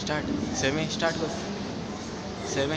start semi start कर semi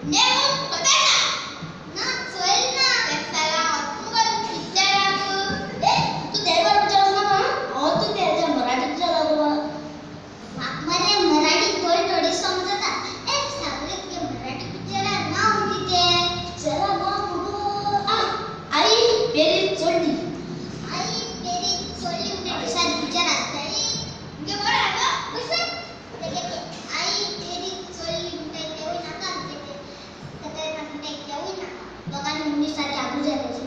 ने मग पता ना सोयल ना त्याला मुगल विचाराबू तू त्यावर विचारस ना अहो तू त्याच्या मराठीत विचारा बाबा मला मराठी थोडी थोडी समजता एक सागरित के मराठी पिक्चर ना होती ते चला ना बघू आई पेरी चोळली आई पेरी चोळली म्हणजे असा विचार असता म्हणजे बरं आलं कसं ते आई पेरी चोळली म्हणजे तेवढी नाका ते कथा म्हणते तेवढी नाका लोकांनी मुलीसाठी आबू जायची